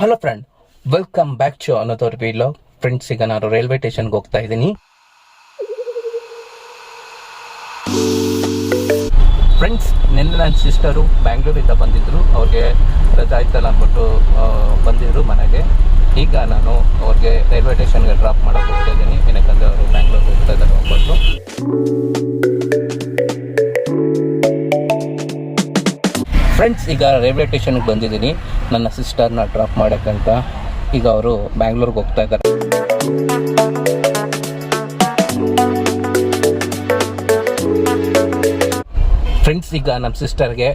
Hello friend, welcome back to another vlog. Friends, ಈಗ ನಾನು railway ಸ್ಟೇಷನ್ಗೆ ಹೋಗ್ತಾ ಇದ್ದೀನಿ. ಫ್ರೆಂಡ್ಸ್, ನಿನ್ನೆ ನನ್ನ ಸಿಸ್ಟರು ಬ್ಯಾಂಗ್ಳೂರಿಂದ ಬಂದಿದ್ದರು. ಅವ್ರಿಗೆ ರಜೆ ಆಯ್ತಲ್ಲ ಅಂದ್ಬಿಟ್ಟು ಬಂದಿದ್ದರು ಮನೆಗೆ. ಈಗ ನಾನು ಅವ್ರಿಗೆ ರೈಲ್ವೆ ಸ್ಟೇಷನ್ಗೆ ಡ್ರಾಪ್ ಮಾಡೋಕ್ಕೆ ಹೋಗ್ತಾ ಇದ್ದೀನಿ. ಏನಕ್ಕಂದರೆ ಅವರು ಬ್ಯಾಂಗ್ಳೂರ್ಗೆ ಹೋಗ್ತಾ ಇದ್ದಾರೆ ವಾಪಸ್ಸು. ಫ್ರೆಂಡ್ಸ್, ಈಗ ರೈಲ್ವೆ ಸ್ಟೇಷನ್ಗೆ ಬಂದಿದ್ದೀನಿ ನನ್ನ ಸಿಸ್ಟರ್ನ ಡ್ರಾಪ್ ಮಾಡೋಕ್ಕಂತ. ಈಗ ಅವರು ಬ್ಯಾಂಗ್ಳೂರ್ಗೆ ಹೋಗ್ತಾ ಇದ್ದಾರೆ. ಫ್ರೆಂಡ್ಸ್, ಈಗ ನಮ್ಮ ಸಿಸ್ಟರ್ಗೆ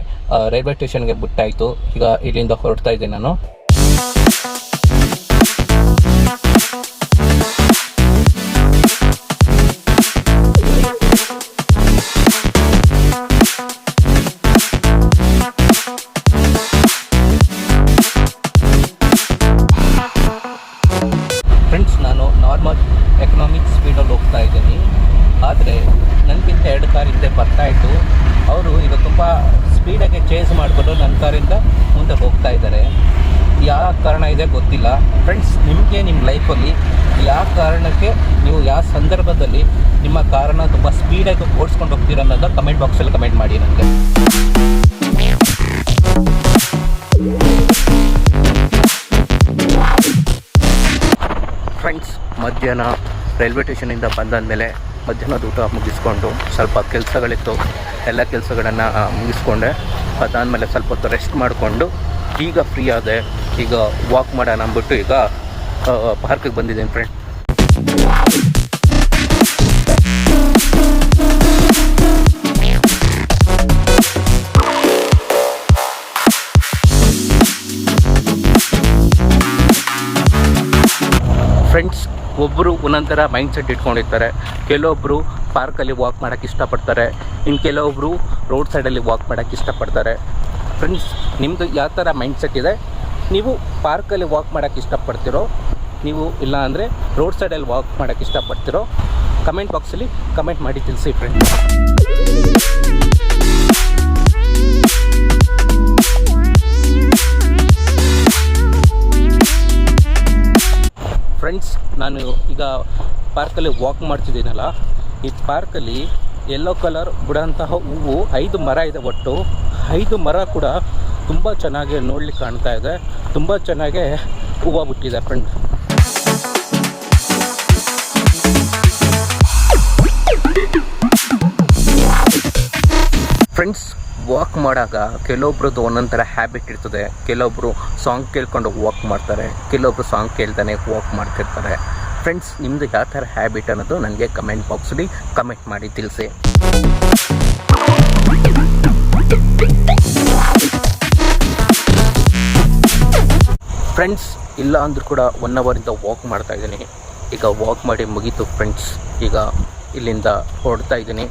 ರೈಲ್ವೆ ಸ್ಟೇಷನ್ಗೆ ಬಿಟ್ಟಾಯಿತು. ಈಗ ಇಲ್ಲಿಂದ ಹೊರಡ್ತಾ ಇದ್ದೀನಿ ನಾನು. ಫ್ರೆಂಡ್ಸ್, ನಾನು ನಾರ್ಮಲ್ ಎಕನಾಮಿಕ್ ಸ್ಪೀಡಲ್ಲಿ ಹೋಗ್ತಾ ಇದ್ದೀನಿ. ಆದರೆ ನನಗಿಂತ 2 ಕಾರ್ ಹಿಂದೆ ಬರ್ತಾಯಿತ್ತು. ಅವರು ಈಗ ತುಂಬ ಸ್ಪೀಡಾಗಿ ಚೇಂಜ್ ಮಾಡಿಕೊಂಡು ನನ್ನ ಕಾರಿಂದ ಮುಂದೆ ಹೋಗ್ತಾ ಇದ್ದಾರೆ. ಯಾವ ಕಾರಣ ಇದೆ ಗೊತ್ತಿಲ್ಲ. ಫ್ರೆಂಡ್ಸ್, ನಿಮಗೆ ನಿಮ್ಮ ಲೈಫಲ್ಲಿ ಯಾವ ಕಾರಣಕ್ಕೆ ನೀವು ಯಾವ ಸಂದರ್ಭದಲ್ಲಿ ನಿಮ್ಮ ಕಾರನ್ನು ತುಂಬ ಸ್ಪೀಡಾಗಿ ಓಡಿಸ್ಕೊಂಡು ಹೋಗ್ತೀರ ಅನ್ನೋದು ಕಮೆಂಟ್ ಬಾಕ್ಸಲ್ಲಿ ಕಮೆಂಟ್ ಮಾಡಿ ನನಗೆ. ಫ್ರೆಂಡ್ಸ್, ಮಧ್ಯಾಹ್ನ ರೈಲ್ವೆ ಸ್ಟೇಷನಿಂದ ಬಂದಾದಮೇಲೆ ಮಧ್ಯಾಹ್ನದ ಊಟ ಮುಗಿಸ್ಕೊಂಡು ಸ್ವಲ್ಪ ಕೆಲಸಗಳಿತ್ತು. ಎಲ್ಲ ಕೆಲಸಗಳನ್ನು ಮುಗಿಸ್ಕೊಂಡೆ. ಅದಾದಮೇಲೆ ಸ್ವಲ್ಪ ಹೊತ್ತು ರೆಸ್ಟ್ ಮಾಡಿಕೊಂಡು ಈಗ ಫ್ರೀ ಆದೆ. ಈಗ ವಾಕ್ ಮಾಡೋಣ ಅಂದ್ಬಿಟ್ಟು ಈಗ ಪಾರ್ಕಿಗೆ ಬಂದಿದ್ದೀನಿ ಫ್ರೆಂಡ್. ಫ್ರೆಂಡ್ಸ್, ಒಬ್ಬರು ಒಂದೊಂಥರ ಮೈಂಡ್ ಸೆಟ್ ಇಟ್ಕೊಂಡಿರ್ತಾರೆ. ಕೆಲವೊಬ್ಬರು ಪಾರ್ಕಲ್ಲಿ ವಾಕ್ ಮಾಡೋಕ್ಕೆ ಇಷ್ಟಪಡ್ತಾರೆ, ಇನ್ನು ಕೆಲವೊಬ್ಬರು ರೋಡ್ ಸೈಡಲ್ಲಿ ವಾಕ್ ಮಾಡೋಕ್ಕೆ ಇಷ್ಟಪಡ್ತಾರೆ. ಫ್ರೆಂಡ್ಸ್, ನಿಮ್ಮದು ಯಾವ ಥರ ಮೈಂಡ್ ಸೆಟ್ ಇದೆ? ನೀವು ಪಾರ್ಕಲ್ಲಿ ವಾಕ್ ಮಾಡೋಕ್ಕೆ ಇಷ್ಟಪಡ್ತಿರೋ, ನೀವು ಇಲ್ಲ ಅಂದರೆ ರೋಡ್ ಸೈಡಲ್ಲಿ ವಾಕ್ ಮಾಡೋಕ್ಕೆ ಇಷ್ಟಪಡ್ತಿರೋ ಕಮೆಂಟ್ ಬಾಕ್ಸಲ್ಲಿ ಕಮೆಂಟ್ ಮಾಡಿ ತಿಳಿಸಿ ಫ್ರೆಂಡ್ಸ್. ಫ್ರೆಂಡ್ಸ್, ನಾನು ಈಗ ಪಾರ್ಕಲ್ಲಿ ವಾಕ್ ಮಾಡ್ತಿದ್ದೀನಲ್ಲ, ಈ ಪಾರ್ಕಲ್ಲಿ ಯೆಲ್ಲೋ ಕಲರ್ ಬಿಡೋಂತಹ ಹೂವು 5 ಮರ ಇದೆ. ಒಟ್ಟು 5 ಮರ ಕೂಡ ತುಂಬ ಚೆನ್ನಾಗಿ ನೋಡ್ಲಿಕ್ಕೆ ಕಾಣ್ತಾ ಇದೆ. ತುಂಬ ಚೆನ್ನಾಗಿ ಹೂವು ಬಿಟ್ಟಿದೆ ಫ್ರೆಂಡ್. ಫ್ರೆಂಡ್ಸ್, ವಾಕ್ ಮಾಡಾಗ ಕೆಲವೊಬ್ರದ್ದು ಒಂದೊಂದು ಥರ ಹ್ಯಾಬಿಟ್ ಇರ್ತದೆ. ಕೆಲವೊಬ್ಬರು ಸಾಂಗ್ ಕೇಳ್ಕೊಂಡು ವಾಕ್ ಮಾಡ್ತಾರೆ, ಕೆಲವೊಬ್ಬರು ಸಾಂಗ್ ಕೇಳ್ತಾನೆ ವಾಕ್ ಮಾಡ್ತಿರ್ತಾರೆ. ಫ್ರೆಂಡ್ಸ್, ನಿಮ್ಮದು ಯಾವ ಥರ ಹ್ಯಾಬಿಟ್ ಅನ್ನೋದು ನನಗೆ ಕಮೆಂಟ್ ಬಾಕ್ಸಲ್ಲಿ ಕಮೆಂಟ್ ಮಾಡಿ ತಿಳಿಸಿ. ಫ್ರೆಂಡ್ಸ್, ಇಲ್ಲ ಅಂದರೂ ಕೂಡ 1 ಅವರಿಂದ ವಾಕ್ ಮಾಡ್ತಾಯಿದ್ದೀನಿ. ಈಗ ವಾಕ್ ಮಾಡಿ ಮುಗೀತು ಫ್ರೆಂಡ್ಸ್. ಈಗ ಇಲ್ಲಿಂದ ಹೊರಡ್ತಾ ಇದ್ದೀನಿ.